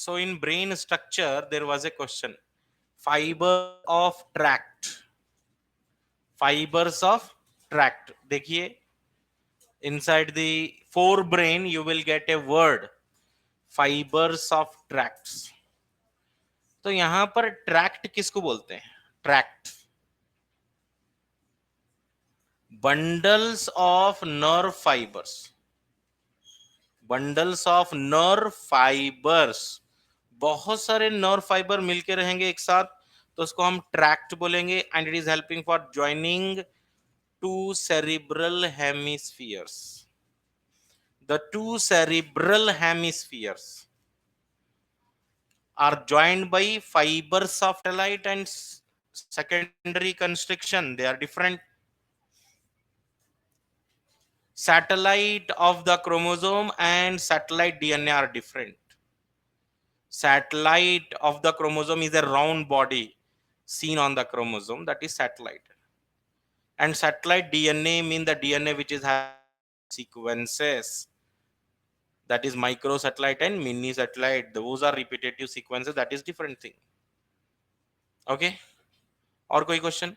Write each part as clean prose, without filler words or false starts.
So in brain structure there was a question, fiber of tract, fibers of tract. देखिए inside the forebrain you will get a word, fibers of tracts. तो यहां पर tract किसको बोलते हैं? Tract, bundles of nerve fibres, bundles of nerve fibres, बहुत सारे nerve fibre मिलके रहेंगे एक साथ, तो उसको हम ट्रैक्ट बोलेंगे. And it is helping for joining two cerebral hemispheres. The two cerebral hemispheres are joined by fibers of satellite and secondary constriction. They are different. Satellite of the chromosome and satellite DNA are different. Satellite of the chromosome is a round body seen on the chromosome, that is satellite. And satellite DNA mean the DNA which is sequences, that is microsatellite and mini satellite. Those are repetitive sequences, that is different thing. Okay, और कोई question?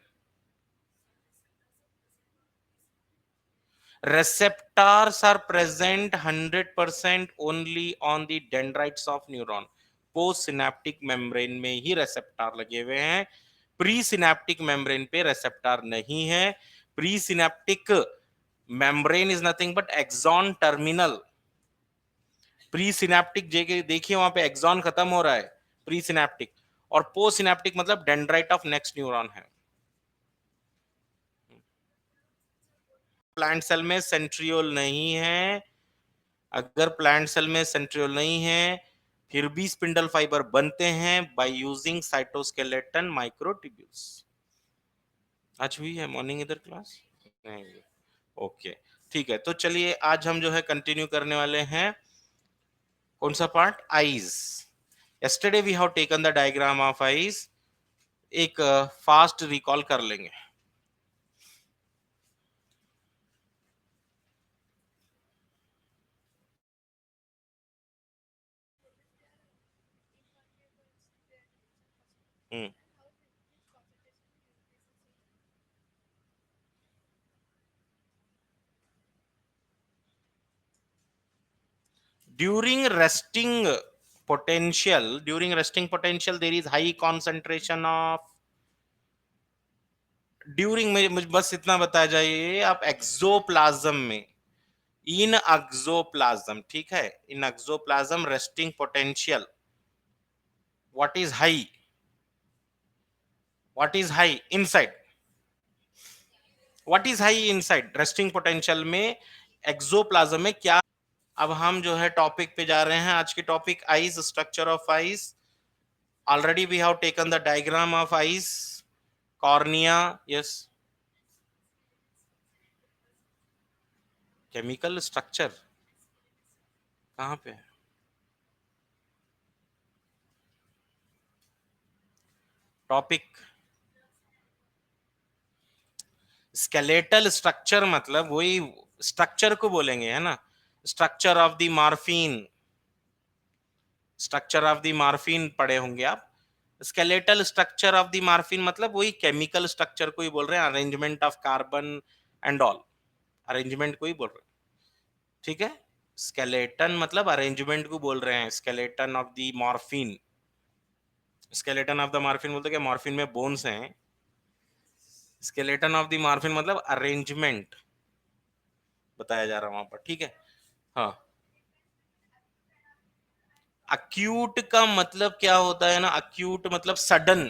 Receptors are present 100% only on the dendrites of neuron. Post synaptic membrane में ही रेसेप्टर लगे हुए हैं, pre synaptic membrane पे receptor नहीं है. Pre synaptic membrane is nothing but axon terminal. Pre synaptic देखिए वहां पे एक्सॉन खत्म हो रहा है, प्री सिनेप्टिक. और पोस्ट सिनेप्टिक मतलब डेंड्राइट ऑफ नेक्स्ट न्यूरॉन है. प्लांट सेल में सेंट्रियोल नहीं है. अगर प्लांट सेल में सेंट्रियोल नहीं है फिर भी स्पिंडल फाइबर बनते हैं बाय यूजिंग साइटोस्केलेटन माइक्रोट्यूब्यूल्स. आज हुई है मॉर्निंग इधर क्लास नहीं? ओके ठीक है. तो चलिए आज हम जो है कंटिन्यू करने वाले हैं. कौन सा part? Eyes. Yesterday we have taken the diagram of eyes. एक फास्ट रिकॉल कर लेंगे. during resting potential, there is high concentration of, during में मुझे बस इतना बताया जाइए आप, एक्सोप्लाज्म में, इन एक्सोप्लाज्म, ठीक है, in exoplasm resting potential what is high, what is high inside, what is high inside resting potential में एक्सोप्लाज्म में क्या. अब हम जो है टॉपिक पे जा रहे हैं. आज की topic eyes, structure of eyes. Already we have taken the diagram of eyes. Cornea, yes. Chemical structure कहाँ पे है? टॉपिक स्केलेटल स्ट्रक्चर मतलब वही स्ट्रक्चर को बोलेंगे, है ना. Structure of the morphine, structure of the morphine पढ़े होंगे आप. Skeletal structure of the morphine मतलब वही केमिकल स्ट्रक्चर को ही बोल रहे हैं, arrangement of carbon and all, arrangement को ही बोल रहे हैं. ठीक है, स्केलेटन मतलब अरेंजमेंट को बोल रहे हैं. Skeleton of the morphine, skeleton of the morphine बोलते हैं मॉर्फिन में बोन्स हैं. स्केलेटन ऑफ द मॉर्फिन मतलब अरेंजमेंट बताया जा रहा है वहां पर. ठीक है, हाँ. अक्यूट का मतलब क्या होता है ना, अक्यूट मतलब सडन,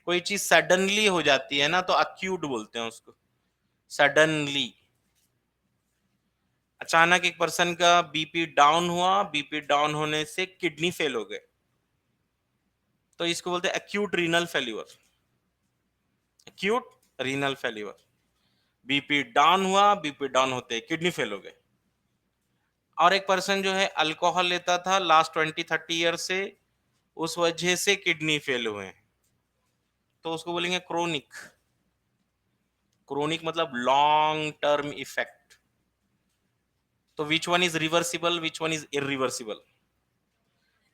कोई चीज सडनली हो जाती है ना तो अक्यूट बोलते हैं उसको. सडनली, अचानक एक पर्सन का बीपी डाउन हुआ, बीपी डाउन होने से किडनी फेल हो गए तो इसको बोलते हैं acute renal failure. Acute renal failure. BP down हुआ, बीपी डाउन होते किडनी फेल हो गए. और एक पर्सन जो है अल्कोहल लेता था लास्ट 20-30 ईयर से, उस वजह से किडनी फेल हुए तो उसको बोलेंगे क्रोनिक. क्रोनिक मतलब लॉन्ग टर्म इफेक्ट. तो which one is reversible, which one is irreversible?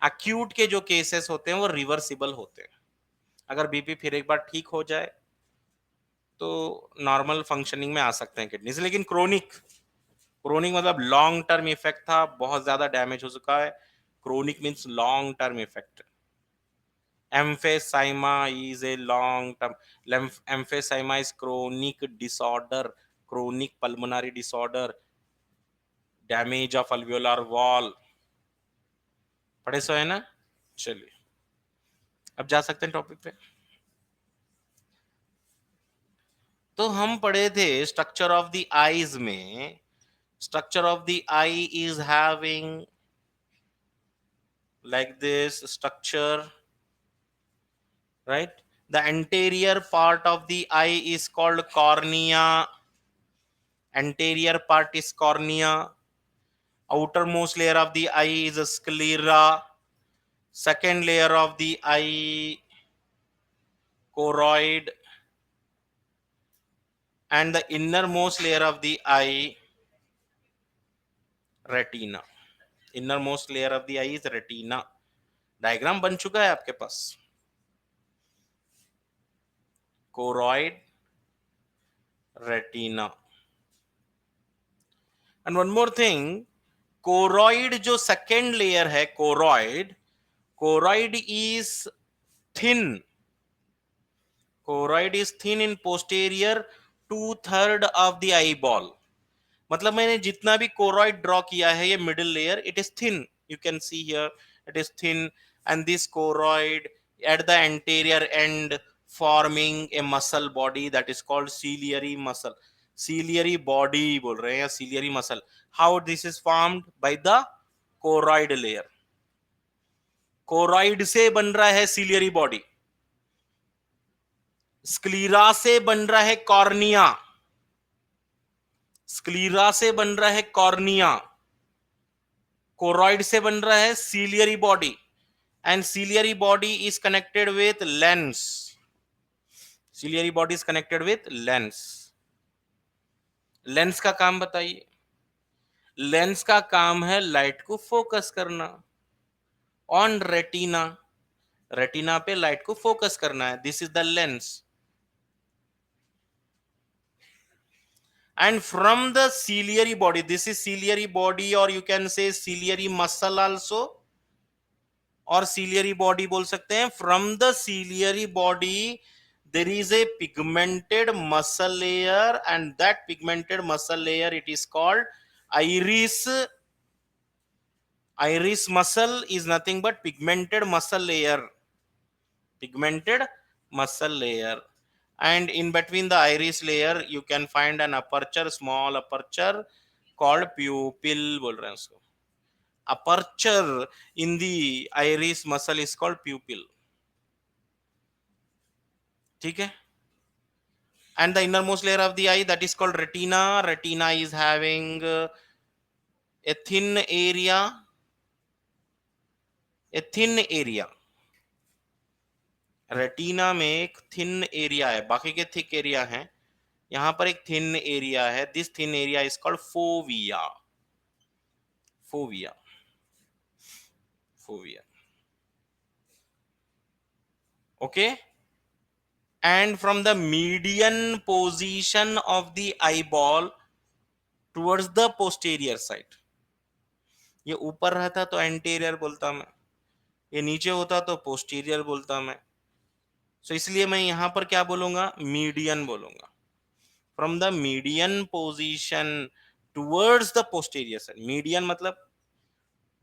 Acute के जो केसेस होते हैं वो रिवर्सिबल होते हैं, अगर बीपी फिर एक बार ठीक हो जाए तो नॉर्मल फंक्शनिंग में आ सकते हैं किडनी से। लेकिन क्रोनिक, क्रोनिक मतलब लॉन्ग टर्म इफेक्ट था, बहुत ज्यादा डैमेज हो चुका है, chronic means long term effect. Emphysema is a long term, emphysema is chronic disorder, chronic pulmonary disorder, damage of alveolar wall, पढ़े सो है ना। चलिए अब जा सकते हैं टॉपिक पे। तो हम पढ़े थे स्ट्रक्चर ऑफ द आईज में, structure of the eye is having like this structure, right? The anterior part of the eye is called cornea, anterior part is cornea, outermost layer of the eye is a sclera, second layer of the eye choroid, and the innermost layer of the eye retina, innermost layer of the eye is retina। Diagram बन चुका है आपके पास, choroid, retina। And one more thing, choroid जो second layer है, choroid, choroid is thin, choroid is thin in posterior 2/3 of the eye ball. मतलब मैंने जितना भी कोरॉइड ड्रॉ किया है, ये middle layer, it is thin, you can see here it is thin, and this choroid at the anterior and forming a muscle body that is called ciliary muscle, ciliary body बोल रहे हैं या ciliary muscle। how this is formed? by the choroid layer, choroid से बन रहा है ciliary body, sclera से बन रहा है कॉर्निया, स्क्लीरा से बन रहा है कॉर्निया, कोरॉइड से बन रहा है ciliary body, and ciliary body is connected with lens, ciliary body is connected with lens. Lens का काम बताइए। लेंस का काम है लाइट को फोकस करना ऑन रेटिना, रेटिना पे लाइट को फोकस करना है, this is the lens. and from the ciliary body, this is ciliary body or you can say ciliary muscle also, और ciliary body बोल सकते हैं। from the ciliary body there is a pigmented muscle layer, and that pigmented muscle layer it is called iris, iris muscle is nothing but pigmented muscle layer, pigmented muscle layer, and in between the iris layer you can find an aperture, small aperture called pupil बोल रहे हैं उसको, aperture in the iris muscle is called pupil, ठीक है। and the innermost layer of the eye that is called retina, retina is having a thin area, a thin area, retina में एक thin area है, बाकी के thick area हैं, यहां पर एक थिन एरिया है, this thin area is called fovea, fovea, fovea, okay. And from the median position of the eyeball towards the posterior side, ये ऊपर रहता तो एंटीरियर बोलता मैं, ये नीचे होता तो पोस्टीरियर बोलता मैं, सो इसलिए मैं यहां पर क्या बोलूंगा, मीडियन बोलूंगा। From the median position towards the posterior side, median मतलब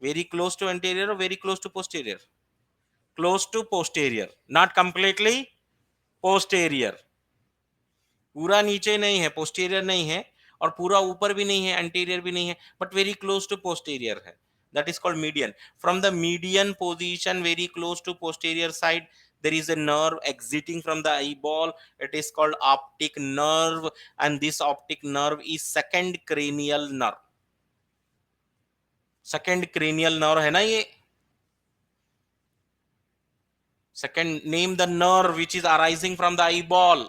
very close to anterior or very close to posterior, close to posterior, not completely posterior, पूरा नीचे नहीं है, posterior नहीं है, और पूरा ऊपर भी नहीं है, anterior भी नहीं है, but very close to posterior है, that is called median। from the median position very close to posterior side there is a nerve exiting from the eyeball, it is called optic nerve, and this optic nerve is second cranial nerve, second cranial nerve है ना ये। Second, name the nerve which is arising from the eyeball।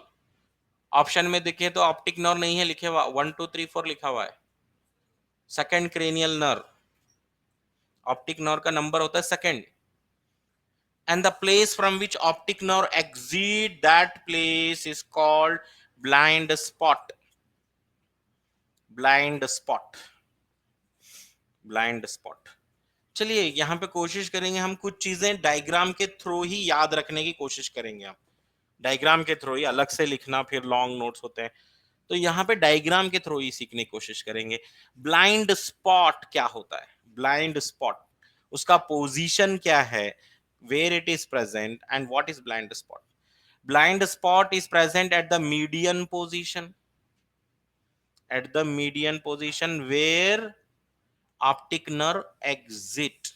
Option में देखें तो optic nerve नहीं है लिखे हुआ, 1 2 3 4 लिखा हुआ है, second cranial nerve, optic nerve का नंबर होता है second, and the place from which optic nerve exit, that place is called blind spot. blind spot blind spot चलिए यहाँ पे कोशिश करेंगे हम कुछ चीजें डायग्राम के थ्रू ही याद रखने की कोशिश करेंगे। हम डायग्राम के थ्रू ही, अलग से लिखना फिर लॉन्ग नोट्स होते हैं, तो यहाँ पे डायग्राम के थ्रू ही सीखने की कोशिश करेंगे। ब्लाइंड स्पॉट क्या होता है? ब्लाइंड स्पॉट, उसका पोजीशन क्या है, where it is present and what is blind spot? blind spot is present at the median position, where optic nerve exit.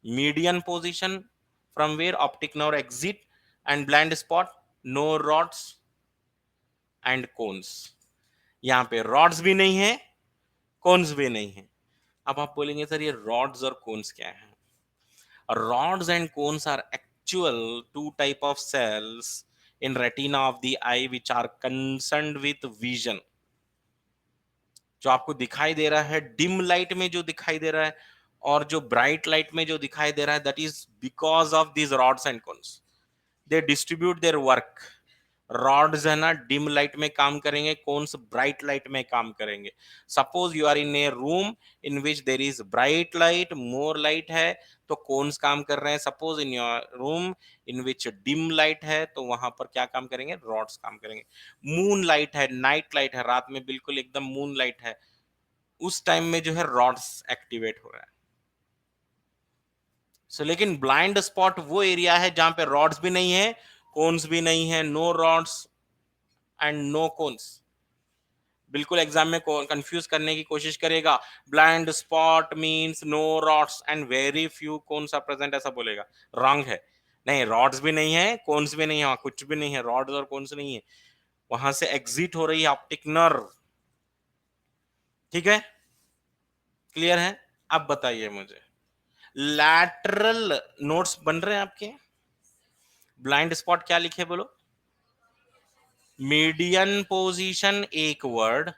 Median position from where optic nerve exit, and blind spot, no rods and cones. यहाँ पे rods भी नहीं है, cones भी नहीं है। अब आप बोलेंगे सर ये rods और cones क्या है? Rods and cones are actual two type of cells in retina of the eye which are concerned with vision. जो आपको दिखाई दे रहा है डिम लाइट में, जो दिखाई दे रहा है, और जो ब्राइट लाइट में जो दिखाई दे रहा है, that is because of this rods and cones. They distribute their work. Rods है ना डिम लाइट में काम करेंगे, कोन्स ब्राइट लाइट में काम करेंगे। Suppose you are in a room in which there is bright light, more light है, तो कोन्स काम कर रहे हैं। Suppose in your room in which dim light है, तो वहां पर क्या काम करेंगे? रॉड्स काम करेंगे। मून लाइट है, नाइट लाइट है, रात में बिल्कुल एकदम मून लाइट है, उस टाइम में जो है रॉड्स एक्टिवेट हो रहा है। लेकिन ब्लाइंड स्पॉट वो एरिया है जहां पे रॉड्स भी नहीं है, कोन्स भी नहीं है, no rods and no cones. बिल्कुल एग्जाम में कंफ्यूज करने की कोशिश करेगा। Blind spot means no rods and very few cones are present, ऐसा बोलेगा। रॉन्ग है, नहीं, रॉड्स भी नहीं है, कोन्स भी नहीं है, कुछ भी नहीं है, रॉड्स और कोन्स नहीं है, वहां से एग्जिट हो रही है ऑप्टिक नर्व। ठीक है, क्लियर है? अब बताइए मुझे, लैटरल नोट्स बन रहे हैं आपके? ब्लाइंड स्पॉट क्या लिखे बोलो? मीडियन पोजीशन एक वर्ड,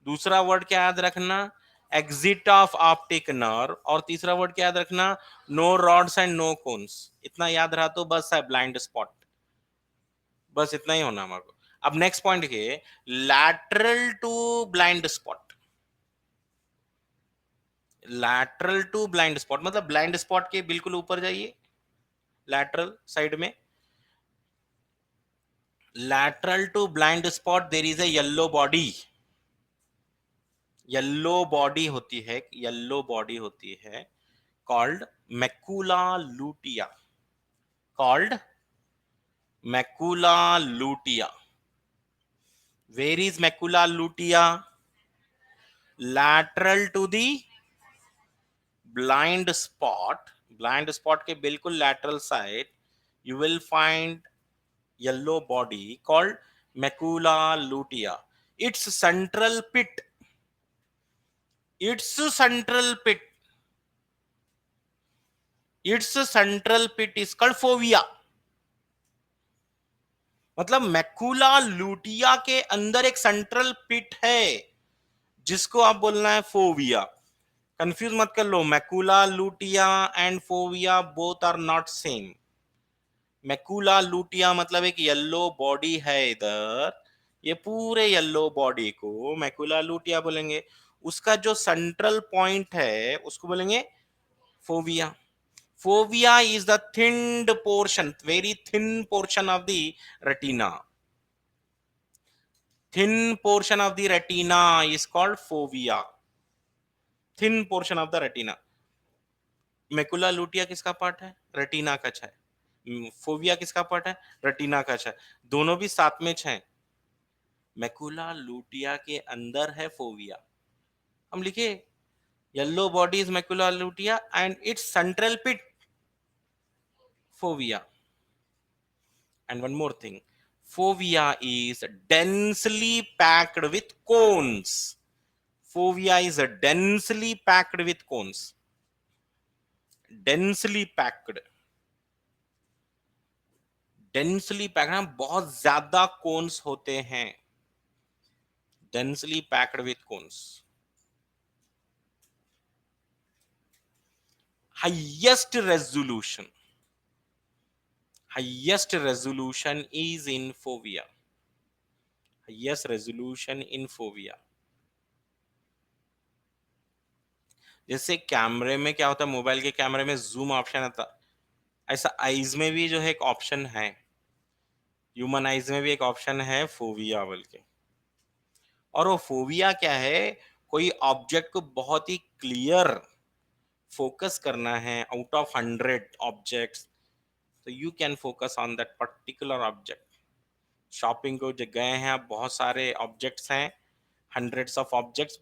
दूसरा वर्ड क्या याद रखना? एग्जिट ऑफ ऑप्टिक नर्व, और तीसरा वर्ड क्या याद रखना? No rods and no cones. इतना याद रहा तो बस है ब्लाइंड स्पॉट, बस इतना ही होना हमारे को। अब नेक्स्ट पॉइंट के, lateral to blind spot. Lateral to blind spot मतलब ब्लाइंड स्पॉट के बिल्कुल ऊपर जाइए, लैटरल साइड में। lateral to blind spot there is a yellow body, yellow body होती है, येलो बॉडी होती है, called macula lutea, called macula lutea. Where is macula lutea? Lateral to the blind spot, blind spot के बिल्कुल lateral side you will find yellow body called macula lutea. Its central pit, its central pit, its central pit is called fovea. मतलब macula लूटिया के अंदर एक central पिट है जिसको आप बोलना है फोविया। कंफ्यूज मत कर लो, macula lutea and fovea both are not same. Macula lutea मतलब एक येलो बॉडी है इधर, ये पूरे येलो बॉडी को मैकुला लूटिया बोलेंगे। उसका जो सेंट्रल पॉइंट है उसको बोलेंगे fovea. Fovea is the thinned portion, very thin portion of the retina. Thin portion of the retina is called fovea, thin portion of the retina. Macula lutea किसका part है? Retina का है। Fovea किसका part है? Retina का है। दोनों भी साथ में है। मैकुला लूटिया के अंदर है फोविया। हम लिखे yellow body is macula lutea and it's central pit fovea. And one more thing, fovea is densely packed with cones. Fovea is densely packed with cones. Densely packed, densely packed, बहुत ज्यादा cons होते हैं। densely packed with cones, highest resolution, highest resolution is in fovea, highest resolution in fovea. जैसे कैमरे में क्या होता है, मोबाइल के कैमरे में जूम ऑप्शन आता, ऐसा आईज में भी जो है एक ऑप्शन है, ह्यूमन आईज में भी एक ऑप्शन है फोविया बोल के। और वो फोविया क्या है, कोई ऑब्जेक्ट को बहुत ही क्लियर फोकस करना है आउट ऑफ 100 ऑब्जेक्ट्स, तो you can focus on that particular object. Shopping को जो गए हैं, आप बहुत सारे ऑब्जेक्ट्स हैं, hundreds of objects,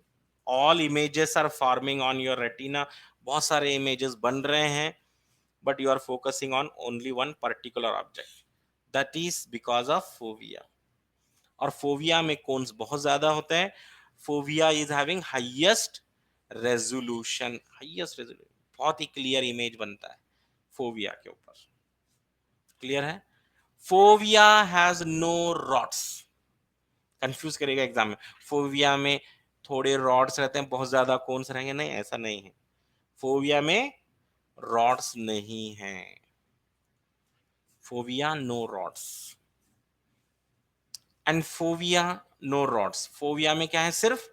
all images are forming on your retina, बहुत सारे इमेजेस बन रहे हैं, but you are focusing on only one particular object, that is because of fovea. और फोविया में कौन बहुत ज्यादा होते हैं, fovea is having highest resolution, highest resolution, बहुत ही क्लियर इमेज बनता है फोविया के ऊपर। क्लियर है? Fovea has no rods, confuse करेगा एग्जाम में, फोविया में थोड़े रॉड्स रहते हैं, बहुत ज्यादा कोन्स रहेंगे, नहीं ऐसा नहीं है, फोविया में रॉड्स नहीं है, fovea no rods, and fovea no rods, fovea में क्या है, सिर्फ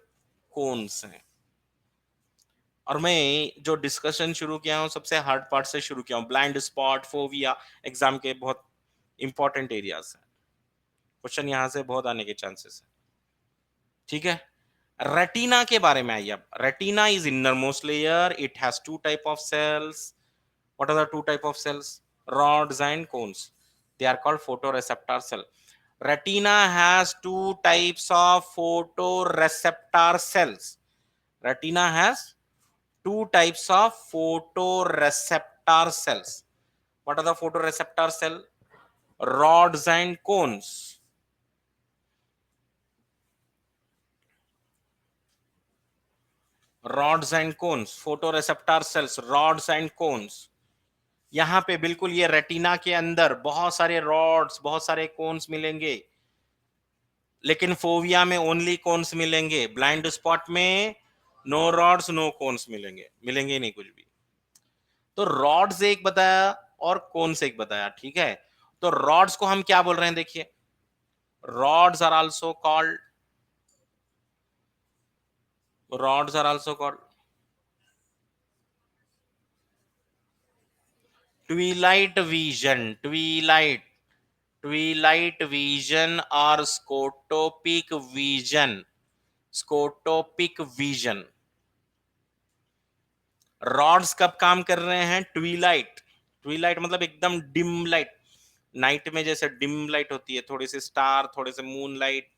कोन्स हैं। और मैं जो डिस्कशन शुरू किया हूं सबसे हार्ड पार्ट से शुरू किया हूं, ब्लाइंड स्पॉट, फोविया, एग्जाम के बहुत इंपॉर्टेंट एरियाज हैं, क्वेश्चन यहां से बहुत आने के चांसेस है। ठीक है, रेटिना के बारे में आइए अब। Retina is inner most layer, it has two type of cells. What are the two type of cells? rods and cones, they are called photoreceptor cell. Retina has two types of photoreceptor cells. Retina has two types of photoreceptor cells. What are the photoreceptor cell? Rods and cones. Rods and cones, photoreceptor cells, rods and cones. यहां पे बिल्कुल ये retina के अंदर बहुत सारे rods, बहुत सारे कोन्स मिलेंगे, लेकिन फोविया में ओनली कोन्स मिलेंगे, ब्लाइंड स्पॉट में नो रॉड्स नो कोन्स मिलेंगे, मिलेंगे नहीं कुछ भी। तो रॉड्स एक बताया और कोन्स एक बताया, ठीक है। तो रॉड्स को हम क्या बोल रहे हैं, देखिए, rods are also called, rods are also called twilight vision, twilight, twilight vision और scotopic vision, scotopic vision. Rods कब काम कर रहे हैं? ट्विलाइट, ट्विलाइट मतलब एकदम डिम लाइट, नाइट में जैसे डिम लाइट होती है, थोड़ी सी स्टार, थोड़े से मून लाइट,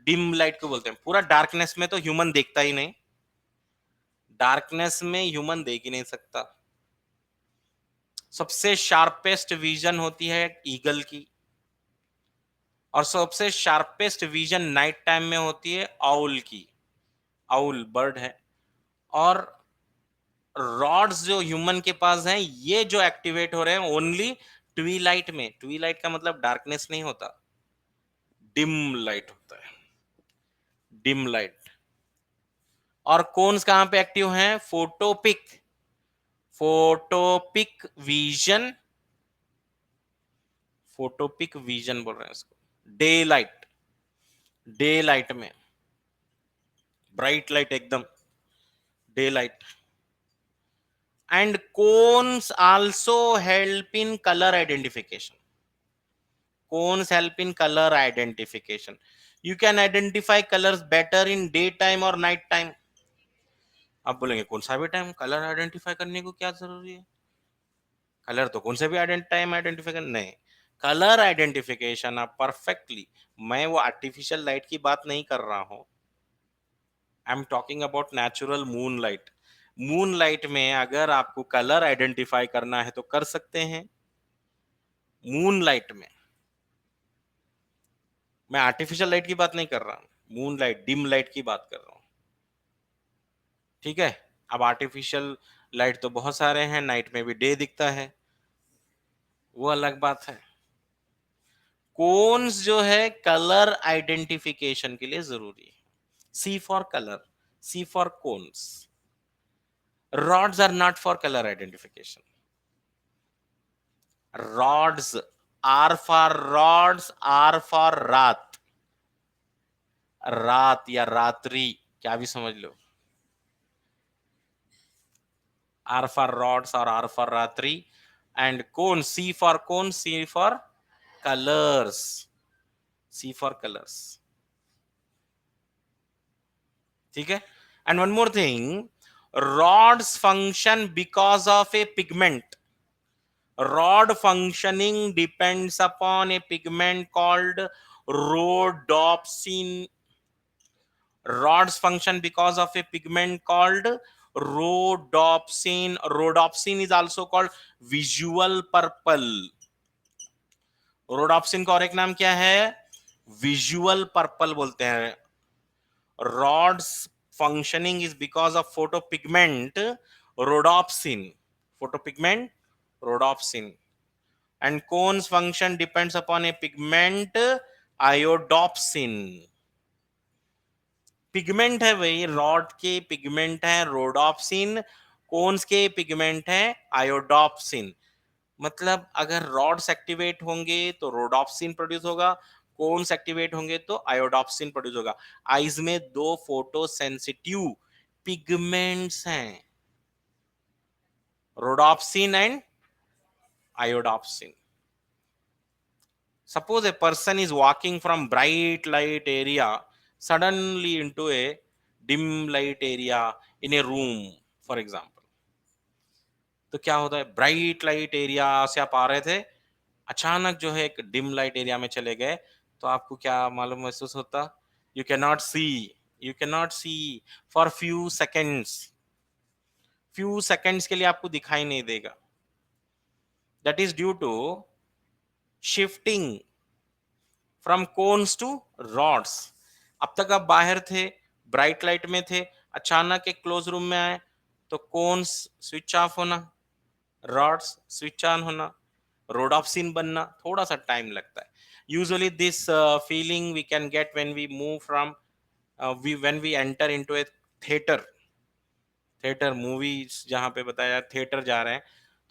डिम लाइट को बोलते हैं। पूरा डार्कनेस में तो ह्यूमन देखता ही नहीं, डार्कनेस में ह्यूमन देख ही नहीं सकता। सबसे शार्पेस्ट विजन होती है ईगल की, और सबसे शार्पेस्ट विजन नाइट टाइम में होती है आउल की, आउल बर्ड है। और रॉड्स जो ह्यूमन के पास हैं, ये जो एक्टिवेट हो रहे हैं ओनली ट्विलाइट में, ट्विलाइट का मतलब डार्कनेस नहीं होता, डिम लाइट होता है, डिम लाइट। और कौन कहां पे एक्टिव हैं? Photopic, photopic vision, photopic vision बोल रहे हैं इसको, डे लाइट, डे लाइट में, ब्राइट लाइट एकदम, day light. And cones also help in colour identification, cones help in color identification. You can identify colors better in daytime or night time. आप बोलेंगे कौन सा भी टाइम कलर आइडेंटिफाई करने को क्या जरूरी है, कलर तो कौन से भी टाइम आइडेंटिफाई करना, नहीं, कलर आइडेंटिफिकेशन आप परफेक्टली, मैं वो आर्टिफिशियल लाइट की बात नहीं कर रहा हूं, I am talking about natural moon light. Moon light में अगर आपको कलर आइडेंटिफाई करना है तो कर सकते हैं मून लाइट में, मैं आर्टिफिशियल लाइट की बात नहीं कर रहा हूं, मून लाइट, डिम लाइट की बात कर रहा हूं। ठीक है, अब आर्टिफिशियल लाइट तो बहुत सारे हैं, नाइट में भी डे दिखता है, वो अलग बात है। कोन्स जो है कलर आइडेंटिफिकेशन के लिए जरूरी है, C for colour, C for cones. Rods are not for colour identification. rods, R for rods, R for रात, रात या रात्रि, क्या भी समझ लो. R for rods or R for ratri. And cone, C for cone, C for colors, C for colors. ठीक है. And one more thing, rods function because of a pigment. Rod functioning depends upon a pigment called rhodopsin. Rods function because of a pigment called rhodopsin. Rhodopsin is also called visual purple. Rhodopsin का और एक नाम क्या है? Visual purple बोलते हैं. Rods functioning is because of photopigment rhodopsin. Photopigment rhodopsin. And cone's function depends upon a pigment iodopsin. Pigment है वही, रॉड के पिगमेंट है रोडॉप्सिन, कोन्स के पिगमेंट है आयोडॉप्सिन. मतलब अगर रॉड्स एक्टिवेट होंगे तो रोडॉप्सिन प्रोड्यूस होगा, कोन्स एक्टिवेट होंगे तो आयोडॉप्सिन प्रोड्यूस होगा. आईज में दो फोटो सेंसिटिव पिगमेंट्स हैं, rhodopsin and आयोडॉप्सिन. Suppose a person is walking from bright light area suddenly into a dim light area in a room, for example. तो क्या होता है? ब्राइट लाइट एरिया से आप आ रहे थे, अचानक जो है एक डिम लाइट एरिया में चले गए, तो आपको क्या मालूम महसूस होता? You can not see, you can not see for few seconds के लिए आपको दिखाई नहीं देगा. That is due to shifting from cones to rods. अब तक आप बाहर थे, ब्राइट लाइट में थे, अचानक एक क्लोज रूम में आए, तो कोन्स स्विच ऑफ होना, रॉड्स स्विच ऑन होना, रोडॉप्सिन बनना थोड़ा सा टाइम लगता है. Usually this feeling we can get when we move from when we enter into a theatre movies, जहाँ पे बताया थिएटर जा रहे हैं,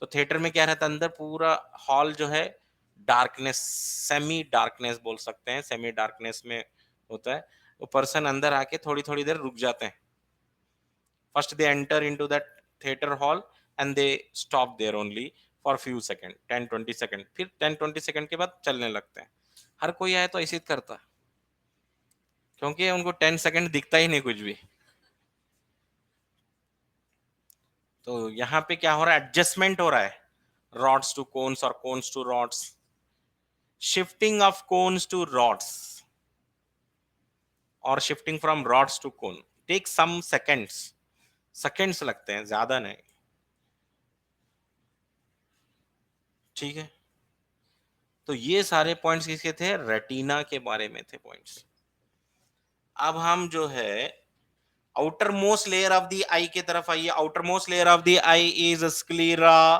तो थिएटर में क्या रहता है, अंदर पूरा हॉल जो है डार्कनेस, सेमी डार्कनेस बोल सकते हैं, सेमी डार्कनेस में होता है. वो पर्सन अंदर आके थोड़ी थोड़ी देर रुक जाते हैं. First they enter into that theatre hall and they stop there only for few second, 10-20 second, फिर 10-20 सेकंड के बाद चलने लगते हैं. हर कोई आए तो ऐसे ही करता है, क्योंकि उनको 10 सेकंड दिखता ही नहीं कुछ भी. तो यहाँ पे क्या हो रहा है? एडजस्टमेंट हो रहा है, रॉड्स टू कोन्स और cones to rods. Shifting of cones to rods और shifting from rods to cone take some seconds लगते हैं, ज्यादा नहीं. ठीक है. तो ये सारे पॉइंट्स किसके थे? रेटिना के बारे में थे पॉइंट्स. अब हम जो है outermost layer of the eye की तरफ आइए. Outermost layer of the eye is sclera,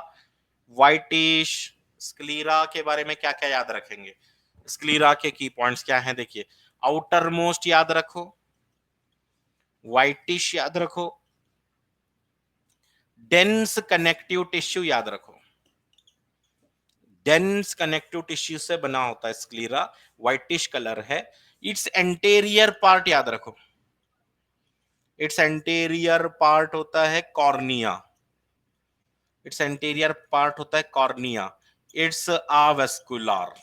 whitish. Sclera के बारे में क्या क्या याद रखेंगे? स्क्लीरा के की पॉइंट्स क्या हैं? देखिए, आउटर मोस्ट याद रखो, व्हाइटिश याद रखो, डेंस कनेक्टिव टिश्यू याद रखो. डेंस कनेक्टिव टिश्यू से बना होता है स्क्लीरा, व्हाइटिश कलर है. इट्स एंटेरियर पार्ट याद रखो, इट्स एंटेरियर पार्ट होता है कॉर्निया. इट्स एंटेरियर पार्ट होता है cornea. It's avascular,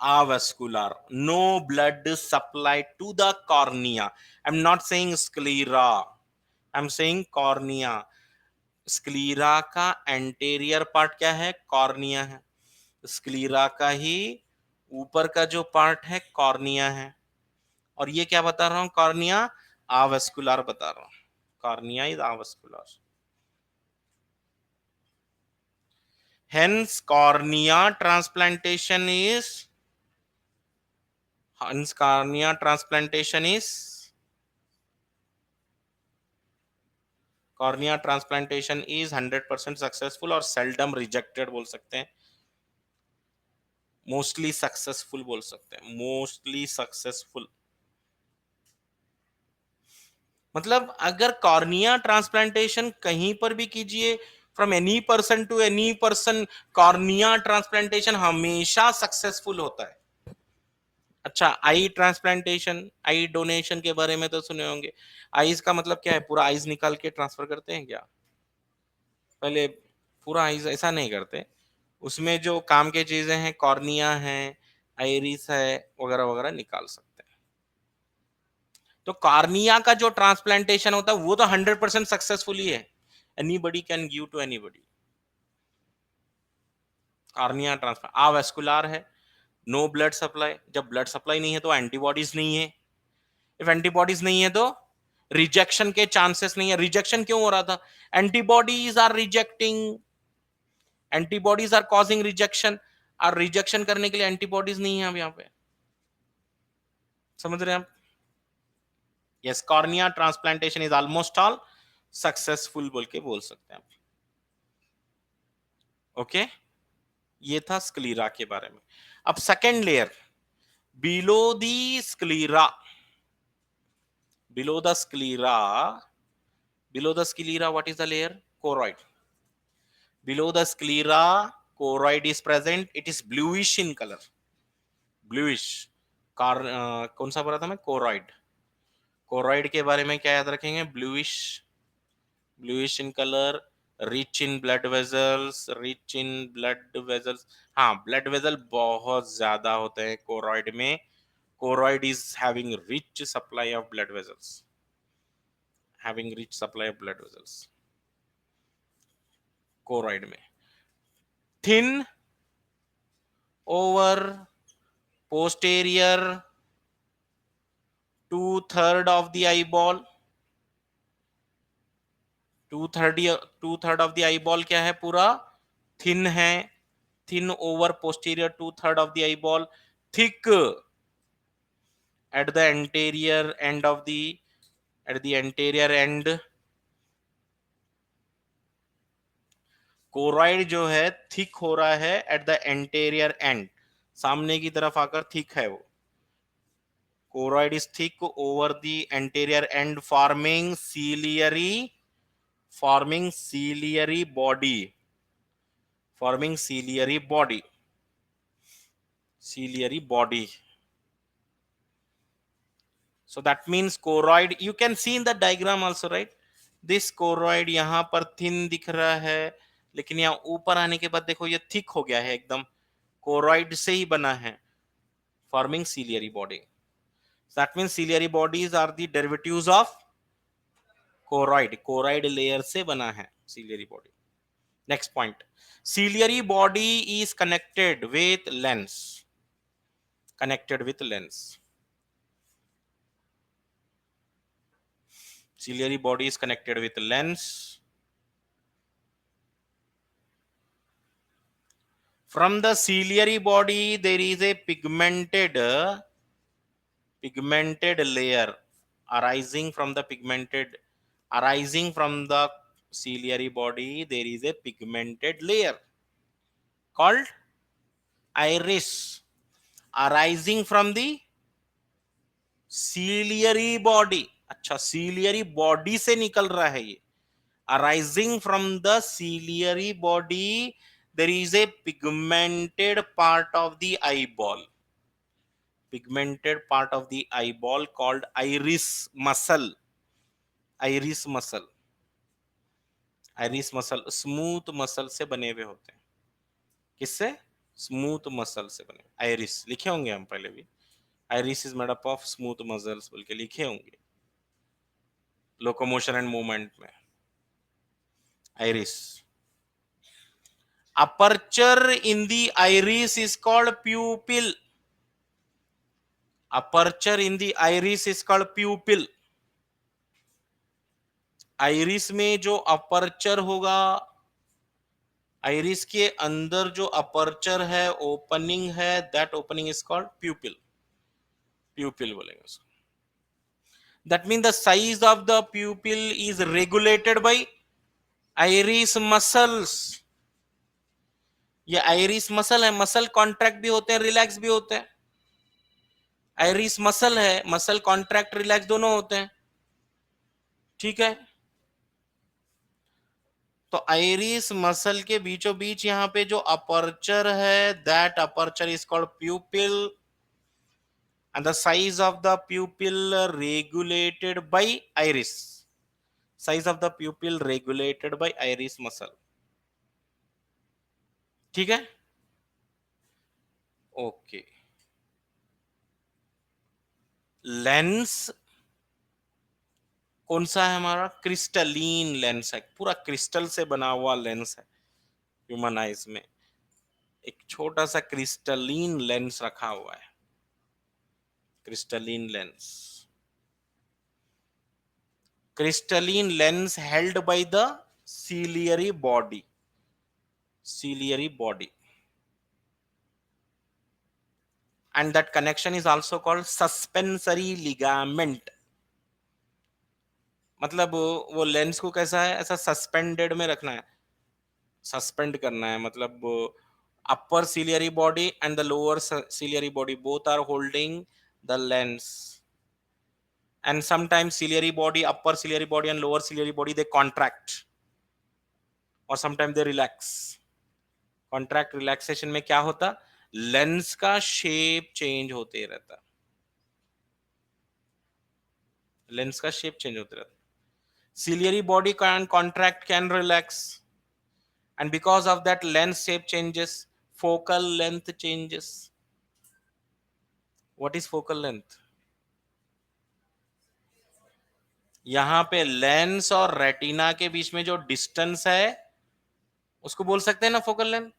avascular, no blood supply to the cornea. I'm not saying sclera, I'm saying cornea. Sclera का anterior part क्या है? कॉर्निया है. स्क्लीरा का ही ऊपर का जो पार्ट है कॉर्निया है. और ये क्या बता रहा हूं? कॉर्निया आवेस्कुलर बता रहा हूं. Cornea is avascular. Hence cornea transplantation is Hence cornea transplantation is cornea transplantation is 100% successful और seldom rejected बोल सकते हैं, मोस्टली सक्सेसफुल बोल सकते हैं, मोस्टली सक्सेसफुल. मतलब अगर कॉर्निया ट्रांसप्लांटेशन कहीं पर भी कीजिए, from any person to any person cornea transplantation हमेशा सक्सेसफुल होता है। अच्छा, आई ट्रांसप्लांटेशन, आई डोनेशन के बारे में तो सुने होंगे। आईज का मतलब क्या है? पूरा आईज निकाल के ट्रांसफर करते हैं क्या? पहले पूरा आईज ऐसा नहीं करते, उसमें जो काम की चीजें हैं, कॉर्निया है, आइरिस है, वगैरह वगैरह निकाल सकते हैं। तो कॉर्निया का जो ट्रांसप्लांटेशन होता है वो तो 100% सक्सेसफुली है, anybody can give to anybody. Cornea transplant avascular है, नो ब्लड सप्लाई। जब ब्लड सप्लाई नहीं है तो एंटीबॉडीज नहीं है, इफ एंटीबॉडीज नहीं है तो रिजेक्शन के चांसेस नहीं है। रिजेक्शन क्यों हो रहा था? Antibodies are rejecting, antibodies are causing rejection, और रिजेक्शन करने के लिए एंटीबॉडीज नहीं है अब यहाँ पे। समझ रहे हैं आप? Yes, cornea transplantation is almost all successful बोल के बोल सकते हैं आप। ओके, ये था स्क्लीरा के बारे में। अब second layer, below the sclera, below the sclera, below the sclera what is the layer? Choroid. Below the sclera choroid is present, it is bluish in color, bluish। कौन सा बोला था मैं? कोरॉइड। कोरॉइड के बारे में क्या याद रखेंगे? Bluish, bluish in colour, rich in blood vessels, rich in blood vessels. हाँ, ब्लड वेजल बहुत ज्यादा होते हैं कोरॉइड में। Choroid is having rich supply of blood vessels, having rich supply of blood vessels choroid में। Thin over posterior 2/3 of the eyeball, 2/3 of the eyeball क्या है? पूरा थिन है, thin over posterior 2/3 of the eyeball, thick at the anterior end of the, at the anterior and. Choroid जो है thick हो रहा है at the anterior and, सामने की तरफ आकर थिक है वो। Choroid is thick over the anterior end, forming ciliary body, forming ciliary body, ciliary body. So that means choroid, you can see in the diagram also, right? This choroid यहाँ पर thin दिख रहा है, लेकिन यहाँ ऊपर आने के बाद देखो ये thick हो गया है एकदम, choroid से ही बना है, forming ciliary body. So that means ciliary bodies are the derivatives of choroid, choroid layer से बना है ciliary body. Next point, ciliary body is connected with lens, connected with lens. Ciliary body is connected with lens. From the ciliary body there is a pigmented layer arising from the pigmented, arising from the ciliary body there is a pigmented layer called iris, arising from the ciliary body. अच्छा, ciliary body से निकल रहा है ये, arising from the ciliary body there is a pigmented part of the eyeball, pigmented part of the eyeball called iris muscle, iris muscle. Iris muscle smooth muscle से बने हुए होते हैं। किससे? स्मूथ मसल से बने। Iris लिखे होंगे हम पहले भी, iris is made up of smooth muscles बोल के लिखे होंगे लोकोमोशन एंड मूवमेंट में। Iris, aperture in the iris is called प्यूपिल, aperture in the iris is called प्यूपिल। Iris में जो अपर्चर होगा, आइरिस के अंदर जो अपर्चर है, ओपनिंग है, दैट ओपनिंग इज कॉल्ड प्यूपिल, प्यूपिल बोलेंगे उसको। That mean the size of the प्यूपिल is regulated by iris muscles. ये आइरिस मसल है, मसल कॉन्ट्रैक्ट भी होते हैं, रिलैक्स भी होते हैं। आइरिस मसल है, मसल कॉन्ट्रैक्ट रिलैक्स दोनों होते हैं, ठीक है। तो आइरिस मसल के बीचों बीच यहाँ पे जो अपर्चर है, that aperture is called प्यूपिल, and the size of the pupil regulated by iris. Size of the pupil regulated by iris muscle. ठीक है, ओके। लेंस कौन सा है हमारा? क्रिस्टलीन लेंस है, पूरा क्रिस्टल से बना हुआ लेंस है। ह्यूमन आइज में एक छोटा सा क्रिस्टलीन लेंस रखा हुआ है, crystalline lens. Crystalline lens held by the ciliary body, ciliary body, and that connection is also called suspensory ligament। मतलब वो लेंस को कैसा है, ऐसा सस्पेंडेड में रखना है, सस्पेंड करना है, मतलब अपर ciliary body and the lower ciliary body both are holding the lens, and sometimes ciliary body, upper ciliary body and lower ciliary body, they contract or sometimes they relax। Contract relaxation में क्या होता, lens का shape change होते रहता, lens का shape change होते रहता। ciliary body can contract, can relax, and because of that lens shape changes, focal length changes। what is focal length? यहां पे लेंस और रेटिना के बीच में जो डिस्टेंस है उसको बोल सकते हैं ना फोकल लेंथ।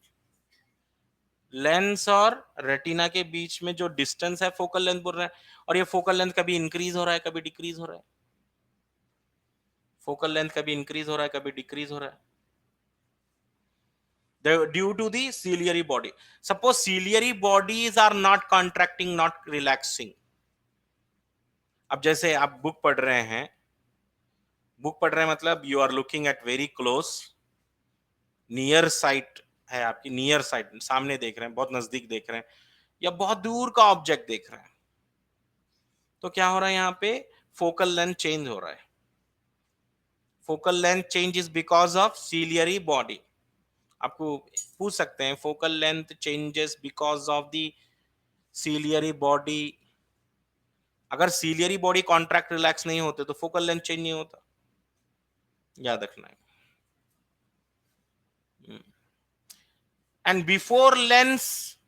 लेंस और रेटिना के बीच में जो डिस्टेंस है फोकल लेंथ बोल रहे हैं, और ये फोकल लेंथ कभी इंक्रीज हो रहा है कभी डिक्रीज हो रहा है, फोकल लेंथ कभी इंक्रीज हो रहा है कभी डिक्रीज हो रहा है, due to the ciliary body। suppose ciliary bodies are not contracting, not relaxing। अब जैसे आप बुक पढ़ रहे हैं, बुक पढ़ रहे हैं मतलब you are looking at very close, near sight है आपकी, नियर साइट, सामने देख रहे हैं, बहुत नजदीक देख रहे हैं, या बहुत दूर का ऑब्जेक्ट देख रहे हैं, तो क्या हो रहा है यहाँ पे, फोकल लेंथ चेंज हो रहा है। Focal length change is because of ciliary body. आपको पूछ सकते हैं focal length changes because of the ciliary body. अगर सीलियरी बॉडी कॉन्ट्रैक्ट रिलैक्स नहीं होते तो फोकल लेंथ चेंज नहीं होता, याद रखना है। And before lens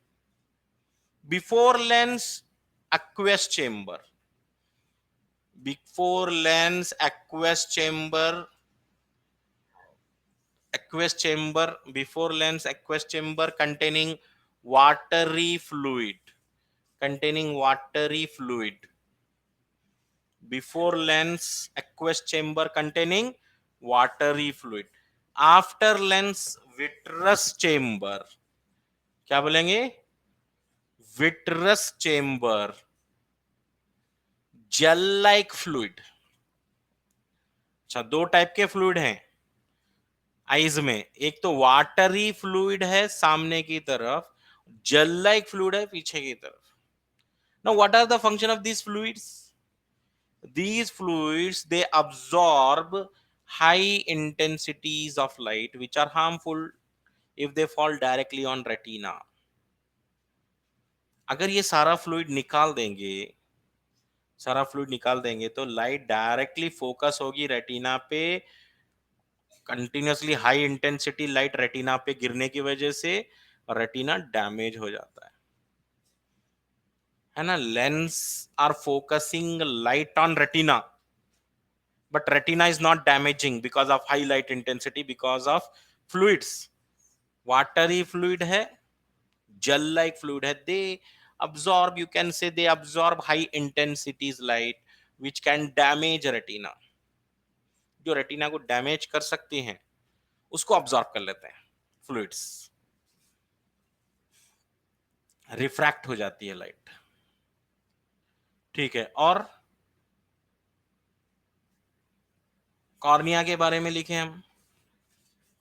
aqueous chamber, before lens aqueous chamber, before lens aqueous chamber containing watery fluid, containing watery fluid, before lens aqueous chamber containing watery fluid, after lens vitreous chamber, क्या बोलेंगे, vitreous chamber, jail like fluid. अच्छा, दो type के fluid हैं eyes में, एक तो watery fluid है सामने की तरफ, जेल लाइक फ्लूइड है पीछे की तरफ। Now what are the function of these fluids? These fluids, they absorb high intensities of light which are harmful if they fall directly on retina। अगर ये सारा फ्लूइड निकाल देंगे, सारा फ्लूइड निकाल देंगे तो लाइट डायरेक्टली फोकस होगी रेटिना पे, continuously high intensity light retina पे गिरने की वजह से रेटिना डैमेज हो जाता है ना। Lens are focusing light on retina, but retina is not damaging because of high light intensity, because of fluids। watery fluid है, gel like fluid है, they absorb, you can say they absorb high intensities light which can damage retina। जो retina को damage कर सकती हैं उसको absorb कर लेते हैं फ्लूइड्स, रिफ्रैक्ट हो जाती है लाइट। ठीक है, और कॉर्निया के बारे में लिखे हम,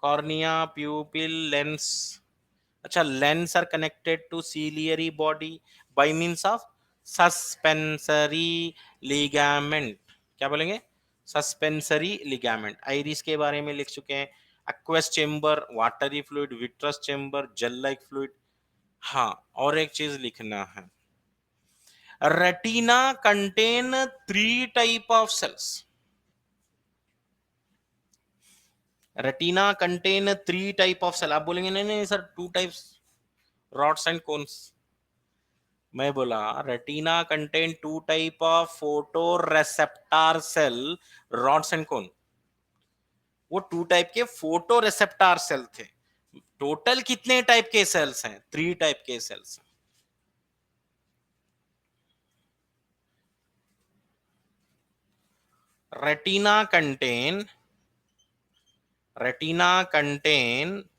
कॉर्निया, प्यूपिल, लेंस। अच्छा, lens are connected to ciliary body by means of suspensory ligament. क्या बोलेंगे, सस्पेंसरी लिगामेंट। आइरिस के बारे में लिख चुके हैं, aqueous chamber, watery fluid, vitreous chamber, gel like fluid. हाँ, और एक चीज लिखना है, retina contain 3 type of cells. Retina contain 3 type of cell. आप बोलेंगे नहीं नहीं sir 2 types, rods and cones. मैं बोला retina contain 2 type of photoreceptor cell, rods and cone. वो 2 टाइप के फोटो रेसेप्टर सेल थे। टोटल कितने टाइप के सेल्स हैं? 3 टाइप के cells. Retina contain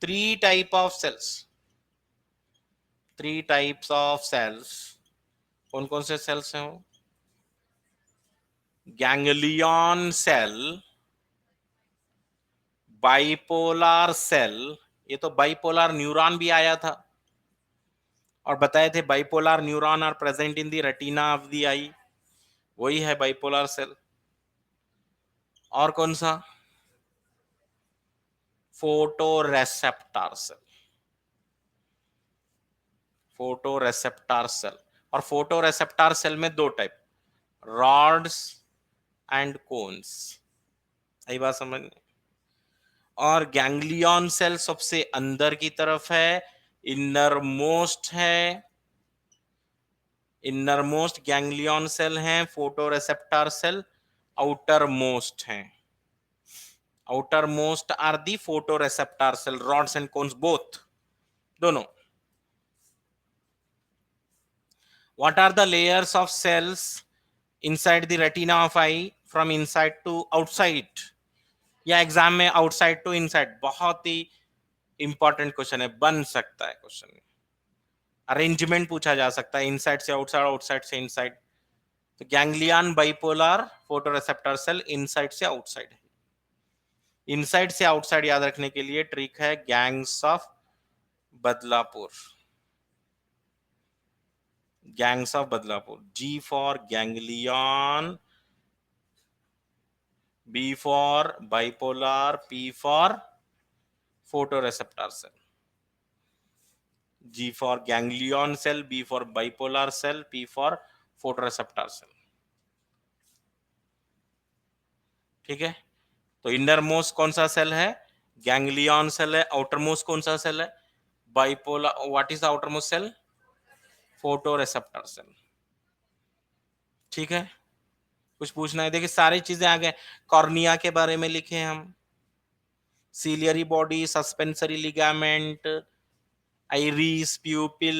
3 type of cells. 3 types of cells. कौन कौन से सेल्स हैं वो? गैंग्लियन सेल, बाइपोलर सेल, ये तो बाइपोलर न्यूरॉन भी आया था और बताए थे bipolar neuron are present in the retina of the eye, वही है बाइपोलर सेल। और कौन सा? Photoreceptor cell. Photoreceptor cell. और फोटो रेसेप्टर सेल में 2 टाइप, रॉड्स एंड कोन्स। सही बात समझ में? और गैंग्लियन सेल सबसे अंदर की तरफ है, इनर मोस्ट है, इनर मोस्ट गैंग्लियन सेल है। Photoreceptor cell outermost है। Outermost are the photoreceptor cell, rods and cones both, दोनों। What are the layers of cells inside the retina of eye from inside to outside? या exam में outside to inside, बहुत ही important question है, बन सकता है question. Arrangement पूछा जा सकता है, इनसाइड से आउटसाइड, आउटसाइड से इनसाइड। तो ganglion bipolar photoreceptor cell inside से आउटसाइड है। इनसाइड से आउटसाइड याद रखने के लिए ट्रिक है gangs of Badlapur. Gangs of Badlapur, G for ganglion, B for bipolar, P for photoreceptor cell. G for ganglion cell, B for bipolar cell, P for photoreceptor cell. ठीक है, तो इनर मोस्ट कौन सा सेल है? गैंग्लियन सेल है। Outermost कौन सा cell है? Bipolar. What is the outermost cell? Photoreceptor cell. ठीक है, कुछ पूछना है? देखिए सारी चीजें आ गए। कॉर्निया के बारे में लिखे हम, ciliary body, suspensory ligament, iris, pupil,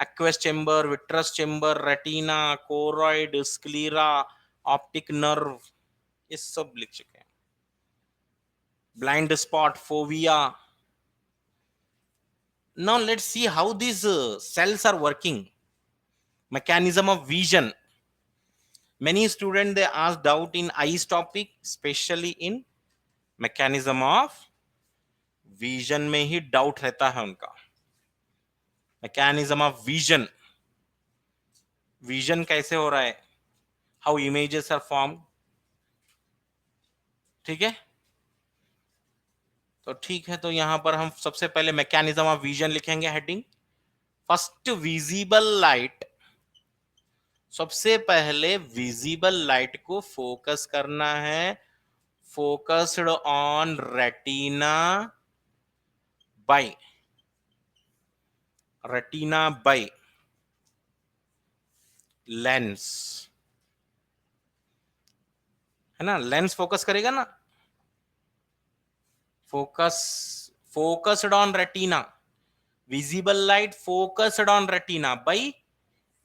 aqueous chamber, vitreous chamber, retina, choroid, sclera, optic nerve, ये सब लिख चुके हैं। Blind spot, fovea. Now let's see how these cells are working. Mechanism of vision. Many students they ask doubt in eyes topic, especially in mechanism of vision में ही doubt रहता है उनका। Mechanism of vision. Vision कैसे हो रहा है? How images are formed. ठीक है, तो ठीक है, तो यहां पर हम सबसे पहले मैकेनिज्म ऑफ विजन लिखेंगे हेडिंग। फर्स्ट विजिबल लाइट, सबसे पहले विजिबल लाइट को फोकस करना है, focused on retina by, retina by lens, है ना? लेंस फोकस करेगा ना, focus, focused on retina, visible light focused on retina by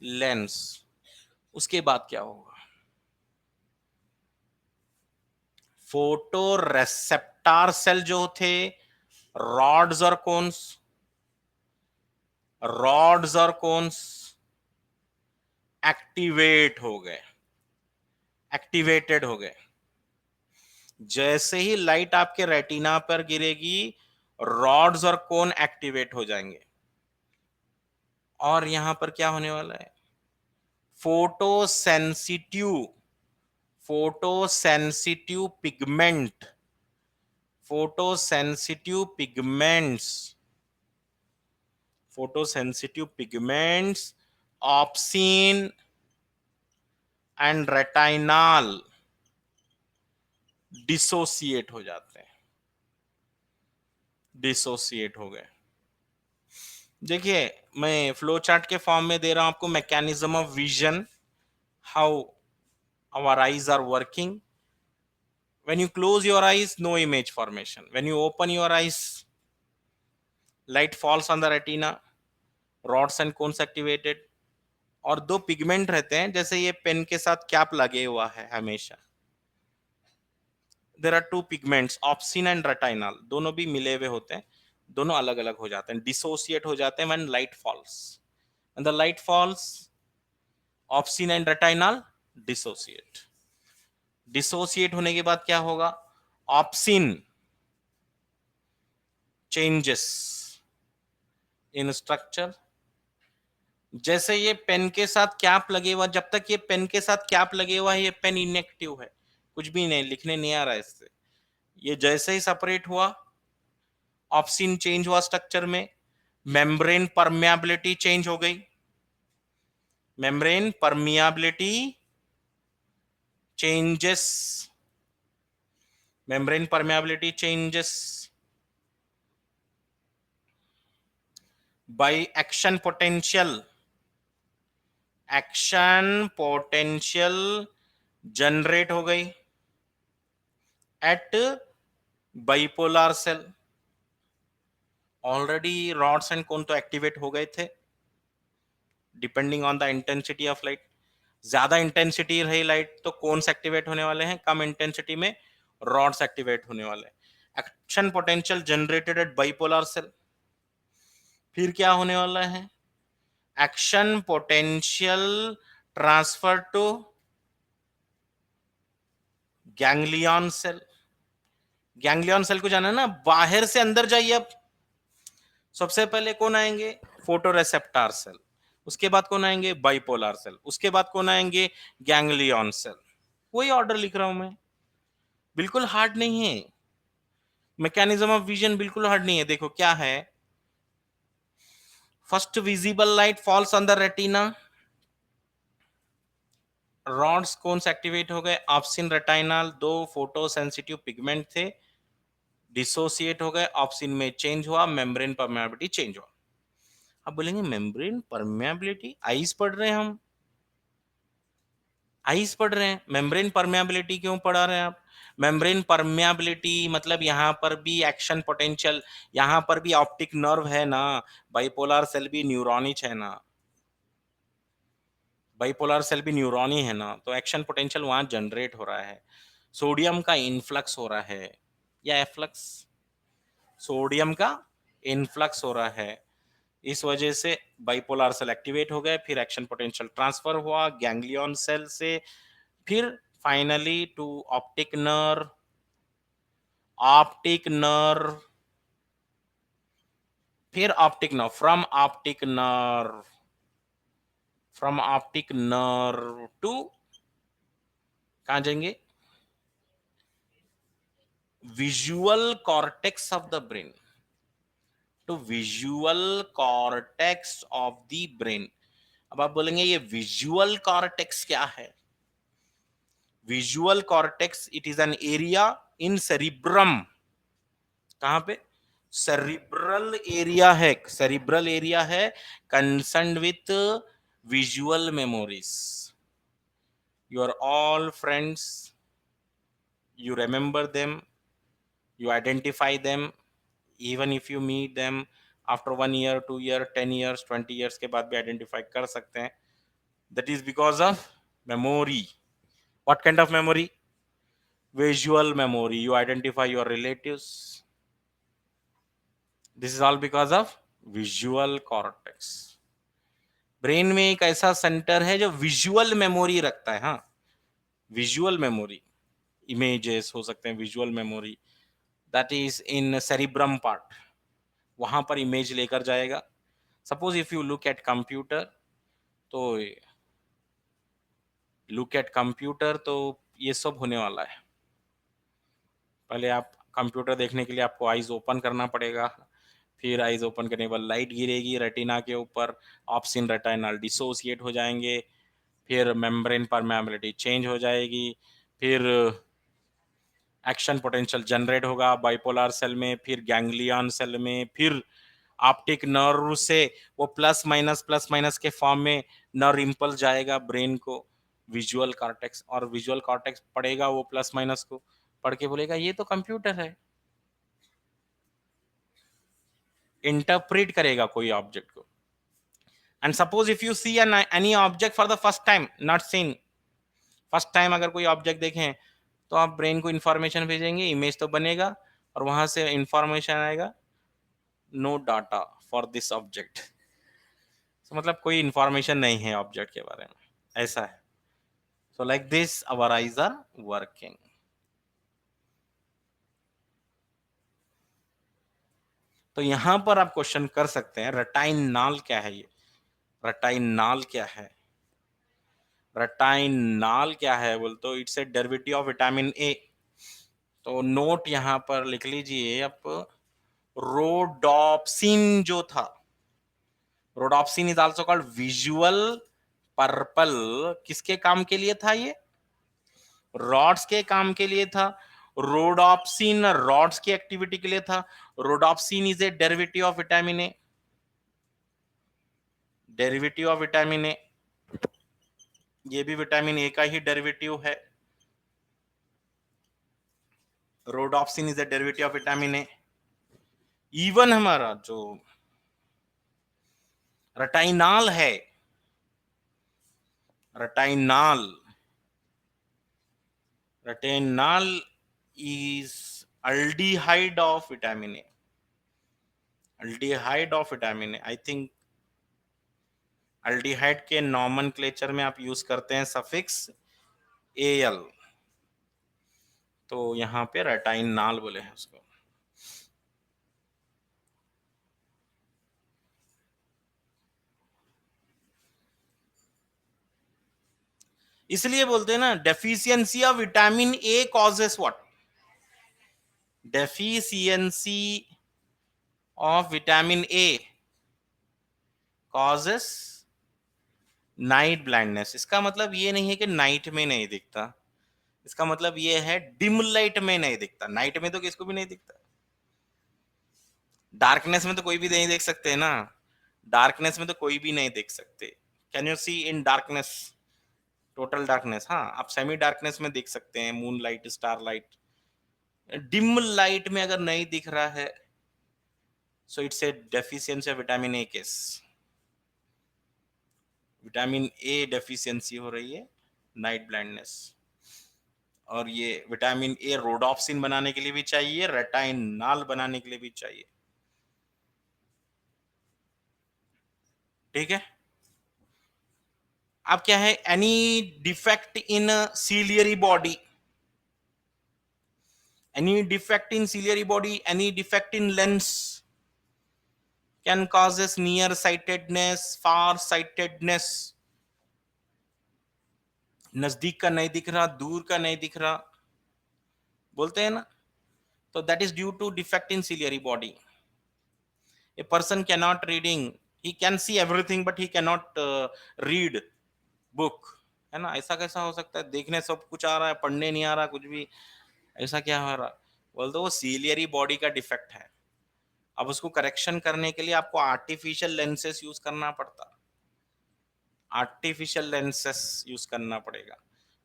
lens. उसके बाद क्या होगा? फोटो रेसेप्टर सेल जो थे, रॉड्स और कोन्स, रॉड्स और कोन्स एक्टिवेट हो गए, एक्टिवेटेड हो गए। जैसे ही लाइट आपके रेटिना पर गिरेगी, रॉड्स और कोन एक्टिवेट हो जाएंगे। और यहां पर क्या होने वाला है? Photo sensitive, photo sensitive pigment, photosensitive pigments, photosensitive pigments, opsin and retinal dissociate हो जाते हैं, डिसोसिएट हो गए। देखिए मैं फ्लो चार्ट के फॉर्म में दे रहा हूं आपको, mechanism of vision, how our eyes are working. When you close your eyes, no image formation. When you open your eyes, light falls on the retina, rods and cones activated. और दो pigment रहते हैं, जैसे ये pen के साथ cap लगे हुआ है हमेशा, there are two pigments opsin and retinal, दोनों भी मिले हुए होते हैं, दोनों अलग अलग हो जाते हैं, डिसोसिएट हो जाते हैं when light falls. When the light falls, obscene and retinal dissociate. Dissociate होने के बाद क्या होगा, ऑप्सिन चेंजेस इन स्ट्रक्चर। जैसे ये पेन के साथ कैप लगे हुआ, जब तक ये पेन के साथ कैप लगे हुआ है ये पेन इनएक्टिव है, कुछ भी नहीं, लिखने नहीं आ रहा है इससे। ये जैसे ही सेपरेट हुआ, ऑप्सिन चेंज हुआ स्ट्रक्चर में, मेम्ब्रेन परमियाबिलिटी चेंज हो गई, membrane permeability changes, membrane permeability changes by action potential, action potential generate हो गई at bipolar cell. Already rods and cone तो एक्टिवेट हो गए थे, depending on the intensity of light. ज्यादा इंटेंसिटी रही लाइट तो कोन्स एक्टिवेट होने वाले हैं, कम इंटेंसिटी में रॉड्स एक्टिवेट होने वाले हैं। Action potential generated at bipolar cell. फिर क्या होने वाला है, action potential transfer to ganglion cell. Ganglion cell को जाना है ना, बाहर से अंदर जाइए। अब सबसे पहले कौन आएंगे, फोटोरेसेप्टर सेल, उसके बाद कौन आएंगे, बाइपोलर सेल, उसके बाद कौन आएंगे, गैंग्लियन सेल। वही ऑर्डर लिख रहा हूं मैं, बिल्कुल हार्ड नहीं है। मैकेनिज्म ऑफ विजन बिल्कुल हार्ड नहीं है। देखो क्या है, first visible light falls on the retina, rods cones activate हो गए, ऑप्सिन रेटाइनल, दो फोटो सेंसिटिव पिगमेंट थे, डिसोसिएट हो गए, ऑप्सिन में चेंज हुआ, मेम्ब्रेन परमेबिलिटी चेंज हुआ। अब बोलेंगे मेम्ब्रेन परमेबिलिटी, आइस पढ़ रहे हैं हम, आइस पढ़ रहे हैं, मेम्ब्रेन परमेबिलिटी क्यों पढ़ा रहे हैं आप। मेम्ब्रेन परमेबिलिटी मतलब यहाँ पर भी एक्शन पोटेंशियल, यहाँ पर भी ऑप्टिक नर्व है ना, बाइपोलर सेल भी न्यूरॉनिच है ना, बाइपोलर सेल भी न्यूरॉनी है ना, तो एक्शन पोटेंशियल वहां जनरेट हो रहा है। सोडियम का इनफ्लक्स हो रहा है या एफ्लक्स, सोडियम का इनफ्लक्स हो रहा है, इस वजह से बाइपोलर सेल एक्टिवेट हो गए, फिर एक्शन पोटेंशियल ट्रांसफर हुआ गैंग्लियन सेल से, फिर finally to optic nerve, optic nerve, फिर optic nerve, from optic nerve, from optic nerve to कहां जाएंगे, visual cortex of the brain, to visual cortex of the brain. अब आप बोलेंगे ये विजुअल कॉर्टेक्स क्या है, visual cortex it is an area in cerebrum, कहां पे, सेरिब्रल एरिया है, सेरिब्रल एरिया है concern with visual memories. Your all friends, you remember them, you identify them, even if you meet them after 1 year 2 year 10 years 20 years के बाद भी identify कर सकते हैं, that is because of memory। what kind of memory, visual memory, you identify your relatives, this is all because of visual cortex। Brain में एक ऐसा centre है जो विजुअल मेमोरी रखता है, हाँ विजुअल मेमोरी, इमेजेस हो सकते हैं, visual memory, that is in cerebrum part, वहां पर इमेज लेकर जाएगा। Suppose if you look at computer, तो लुक एट कंप्यूटर तो ये सब होने वाला है। पहले आप कंप्यूटर देखने के लिए आपको आईज ओपन करना पड़ेगा, फिर आईज ओपन करने के बाद लाइट गिरेगी रेटिना के ऊपर, ऑप्सिन रेटिनल डिसोसिएट हो जाएंगे, फिर मेम्ब्रेन परमेबिलिटी चेंज हो जाएगी, फिर एक्शन पोटेंशियल जनरेट होगा बाइपोलर सेल में, फिर गैंग्लियन सेल में, फिर ऑप्टिक नर्व से वो प्लस माइनस के फॉर्म में नर्व इंपल्स जाएगा ब्रेन को विजुअल कॉर्टेक्स, और विजुअल कॉर्टेक्स पढ़ेगा वो प्लस माइनस को, पढ़ के बोलेगा ये तो कंप्यूटर है, इंटरप्रेट करेगा कोई ऑब्जेक्ट को। And suppose if you see any object for the first time, not seen, first time अगर कोई ऑब्जेक्ट देखें तो आप ब्रेन को इंफॉर्मेशन भेजेंगे, इमेज तो बनेगा और वहां से इंफॉर्मेशन आएगा no data for this object, मतलब कोई इंफॉर्मेशन नहीं है ऑब्जेक्ट के बारे में, ऐसा है। So like this our eyes are working. तो यहां पर आप क्वेश्चन कर सकते हैं रेटाइनाल क्या है, ये रेटाइनाल क्या है, रेटाइनाल क्या है बोल तो it's a derivative of vitamin ए। तो नोट यहां पर लिख लीजिए आप, रोडॉप्सिन जो था, rhodopsin is also called visual purple, किसके काम के लिए था ये, रॉड्स के काम के लिए था, रोडॉप्सिन रॉड्स की एक्टिविटी के लिए था, rhodopsin is a derivative of vitamin A, derivative of vitamin A, ये भी विटामिन ए का ही डेरिवेटिव है, rhodopsin is a derivative of vitamin A. Even हमारा जो रेटाइनाल है, retinal, retinal is aldehyde of vitamin A, aldehyde of vitamin A. I think aldehyde के nomenclature में आप यूज करते हैं सफिक्स एल, तो यहां पे रेटाइनाल बोले हैं उसको। इसलिए बोलते हैं ना deficiency of vitamin A causes what, deficiency of vitamin A causes night blindness. इसका मतलब ये नहीं है कि नाइट में नहीं दिखता, इसका मतलब ये है डिम लाइट में नहीं दिखता, नाइट में तो किसको भी नहीं दिखता, डार्कनेस में तो कोई भी नहीं देख सकते ना, डार्कनेस में तो कोई भी नहीं देख सकते। Can you see in darkness, total darkness, हाँ आप सेमी डार्कनेस में देख सकते हैं, moonlight starlight, dim light में अगर नहीं दिख रहा है so it's a deficiency of vitamin A case, vitamin A deficiency हो रही है, नाइट ब्लाइंडनेस। और ये विटामिन ए रोडॉप्सिन बनाने के लिए भी चाहिए, रेटाइनाल बनाने के लिए भी चाहिए, ठीक है। अब क्या है, any defect in ciliary body, any defect in ciliary body, any defect in lens can causes nearsightedness, farsightedness, नजदीक का नहीं दिख रहा, दूर का नहीं दिख रहा, बोलते हैं ना, तो that is due to defect in ciliary body. A person cannot reading, he can see everything but he cannot read book, है ना, ऐसा कैसा हो सकता है, देखने सब कुछ आ रहा है, पढ़ने नहीं आ रहा कुछ भी, ऐसा क्या हो रहा, बोलते वो सीलियरी बॉडी का डिफेक्ट है। अब उसको करेक्शन करने के लिए आपको आर्टिफिशियल लेंसेस यूज करना पड़ता, आर्टिफिशियल लेंसेस यूज करना पड़ेगा,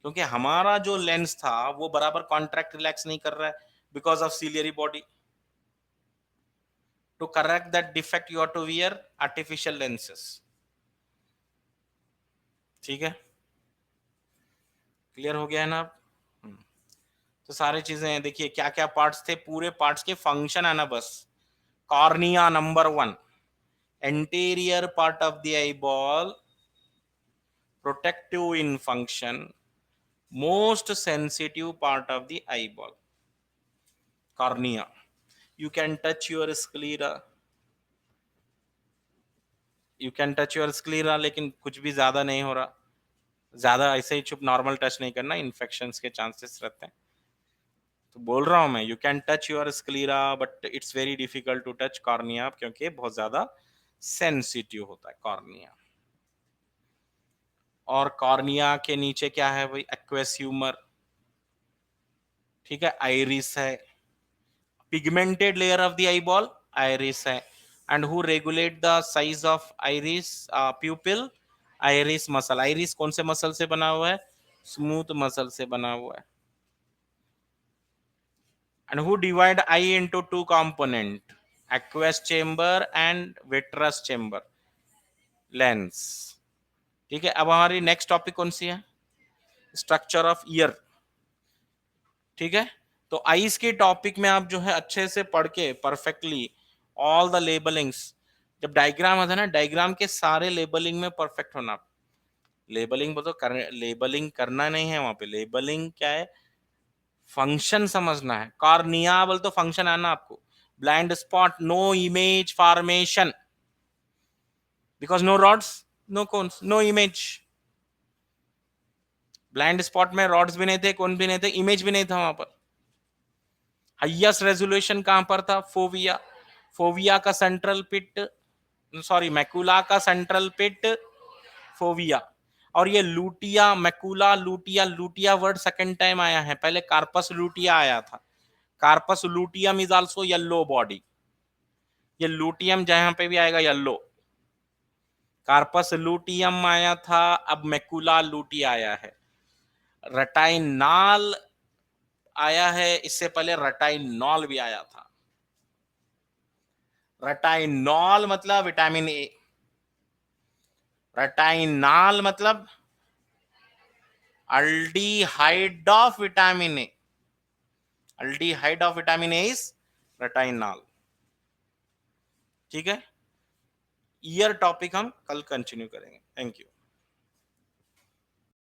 क्योंकि हमारा जो लेंस था वो बराबर कॉन्ट्रैक्ट रिलैक्स नहीं कर रहा है because of ciliary body. To correct that defect you have to wear artificial lenses, ठीक है, क्लियर हो गया है ना आप? तो सारी चीजें देखिए क्या क्या पार्ट्स थे, पूरे पार्ट्स के फंक्शन है ना बस। Cornea number 1, anterior part of the eye ball, protective in function, most sensitive part of the eyeball, cornea. You can touch your sclera, you can touch your sclera, लेकिन कुछ भी ज्यादा नहीं हो रहा, ज्यादा ऐसे ही चुप नॉर्मल टच नहीं करना, इन्फेक्शंस के चांसेस रहते हैं, तो बोल रहा हूं मैं, you can touch your sclera but it's very difficult to touch cornea, क्योंकि बहुत ज्यादा सेंसिटिव होता है कॉर्निया। और कॉर्निया के नीचे क्या है भाई, एक्वेस ह्यूमर, ठीक है, आइरिस है, pigmented layer of the eyeball iris है, and who regulate the size of iris pupil, iris muscle. Iris कौन से मसल से बना हुआ है, स्मूथ मसल से बना हुआ है। and who divide eye into two component, aqueous chamber and vitreous chamber lens। ठीक है, अब हमारी नेक्स्ट टॉपिक कौन सी है, स्ट्रक्चर ऑफ ईयर। ठीक है, तो आईज के टॉपिक में आप जो है अच्छे से पढ़ के परफेक्टली ऑल द लेबलिंग्स, जब डायग्राम आता है ना, डायग्राम के सारे लेबलिंग में परफेक्ट होना। लेबलिंग तो लेबलिंग करना नहीं है वहां पे, लेबलिंग क्या है, फंक्शन समझना है। कॉर्निया बोल तो फंक्शन आना आपको। Blind spot, no image formation, because no rods, no cones, no image. Blind spot में रॉड्स भी नहीं थे, कोन भी नहीं थे, इमेज भी नहीं था वहां पर। हाईएस्ट रेजोल्यूशन कहां पर था, फोविया, फोविया का सेंट्रल पिट, सॉरी मैकुला का सेंट्रल पिट फोविया। और ये lutea, macula, lutea, lutea word second time आया है, पहले कार्पस लूटिया आया था। Corpus luteum is also yellow body, ये लूटियम जहां पे भी आएगा येलो। कार्पस लूटियम आया था, अब मैकुला लूटिया आया है। रटाइनाल आया है, इससे पहले रटाइनॉल भी आया था। रटाइनॉल मतलब विटामिन ए, रटाइनाल मतलब aldehyde of vitamin A, aldehyde of vitamin A is retinal. ठीक है, ईयर टॉपिक हम कल कंटिन्यू करेंगे। Thank you.